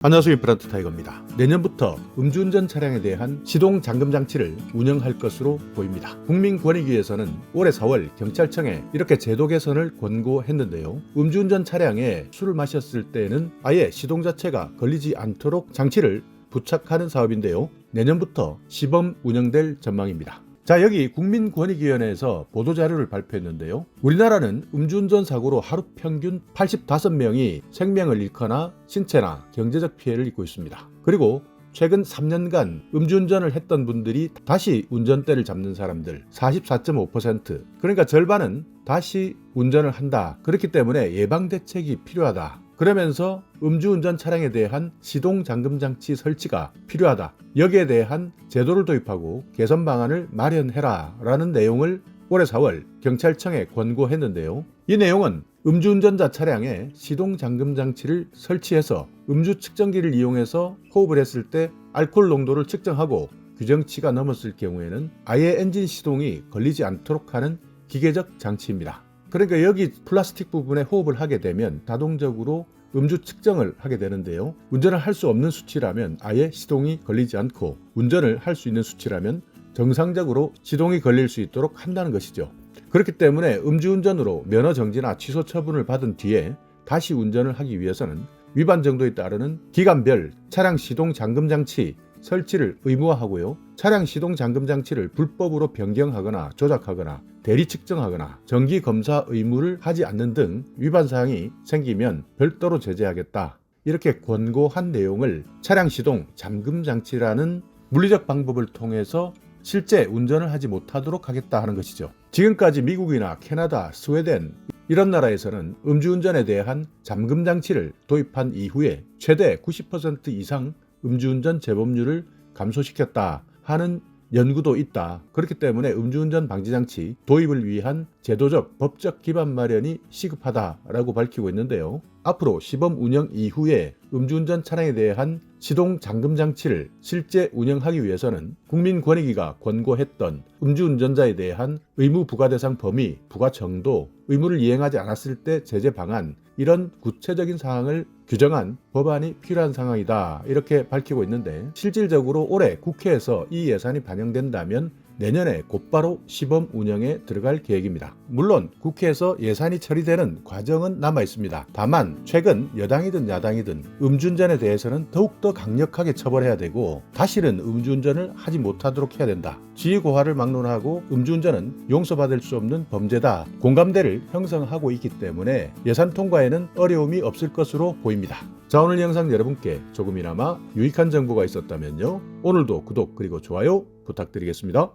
안녕하세요. 임플란트 타이거입니다. 내년부터 음주운전 차량에 대한 시동 잠금 장치를 운영할 것으로 보입니다. 국민권익위에서는 올해 4월 경찰청에 이렇게 제도 개선을 권고했는데요. 음주운전 차량에 술을 마셨을 때는 아예 시동 자체가 걸리지 않도록 장치를 부착하는 사업인데요. 내년부터 시범 운영될 전망입니다. 자, 여기 국민권익위원회에서 보도자료를 발표했는데요. 우리나라는 음주운전 사고로 하루 평균 85명이 생명을 잃거나 신체나 경제적 피해를 입고 있습니다. 그리고 최근 3년간 음주운전을 했던 분들이 다시 운전대를 잡는 사람들 44.5%, 그러니까 절반은 다시 운전을 한다. 그렇기 때문에 예방대책이 필요하다. 그러면서 음주운전 차량에 대한 시동 잠금 장치 설치가 필요하다. 여기에 대한 제도를 도입하고 개선 방안을 마련해라 라는 내용을 올해 4월 경찰청에 권고했는데요. 이 내용은 음주운전자 차량에 시동 잠금 장치를 설치해서 음주 측정기를 이용해서 호흡을 했을 때 알코올 농도를 측정하고 규정치가 넘었을 경우에는 아예 엔진 시동이 걸리지 않도록 하는 기계적 장치입니다. 그러니까 여기 플라스틱 부분에 호흡을 하게 되면 자동적으로 음주 측정을 하게 되는데요. 운전을 할 수 없는 수치라면 아예 시동이 걸리지 않고, 운전을 할 수 있는 수치라면 정상적으로 시동이 걸릴 수 있도록 한다는 것이죠. 그렇기 때문에 음주운전으로 면허 정지나 취소 처분을 받은 뒤에 다시 운전을 하기 위해서는 위반 정도에 따르는 기간별 차량 시동 잠금 장치 설치를 의무화하고요. 차량 시동 잠금 장치를 불법으로 변경하거나 조작하거나 대리 측정하거나 정기 검사 의무를 하지 않는 등 위반 사항이 생기면 별도로 제재하겠다. 이렇게 권고한 내용을 차량 시동 잠금 장치라는 물리적 방법을 통해서 실제 운전을 하지 못하도록 하겠다 하는 것이죠. 지금까지 미국이나 캐나다, 스웨덴 이런 나라에서는 음주운전에 대한 잠금 장치를 도입한 이후에 최대 90% 이상 음주운전 재범률을 감소시켰다 하는 연구도 있다. 그렇기 때문에 음주운전 방지장치 도입을 위한 제도적, 법적 기반 마련이 시급하다라고 밝히고 있는데요. 앞으로 시범 운영 이후에 음주운전 차량에 대한 시동 잠금 장치를 실제 운영하기 위해서는 국민권익위가 권고했던 음주운전자에 대한 의무 부과 대상 범위, 부과 정도, 의무를 이행하지 않았을 때 제재 방안, 이런 구체적인 사항을 규정한 법안이 필요한 상황이다. 이렇게 밝히고 있는데, 실질적으로 올해 국회에서 이 예산이 반영된다면 내년에 곧바로 시범 운영에 들어갈 계획입니다. 물론 국회에서 예산이 처리되는 과정은 남아 있습니다. 다만 최근 여당이든 야당이든 음주운전에 대해서는 더욱더 강력하게 처벌해야 되고, 다시는 음주운전을 하지 못하도록 해야 된다. 지위고하를 막론하고 음주운전은 용서받을 수 없는 범죄다. 공감대를 형성하고 있기 때문에 예산 통과에는 어려움이 없을 것으로 보입니다. 자, 오늘 영상 여러분께 조금이나마 유익한 정보가 있었다면요, 오늘도 구독 그리고 좋아요 부탁드리겠습니다.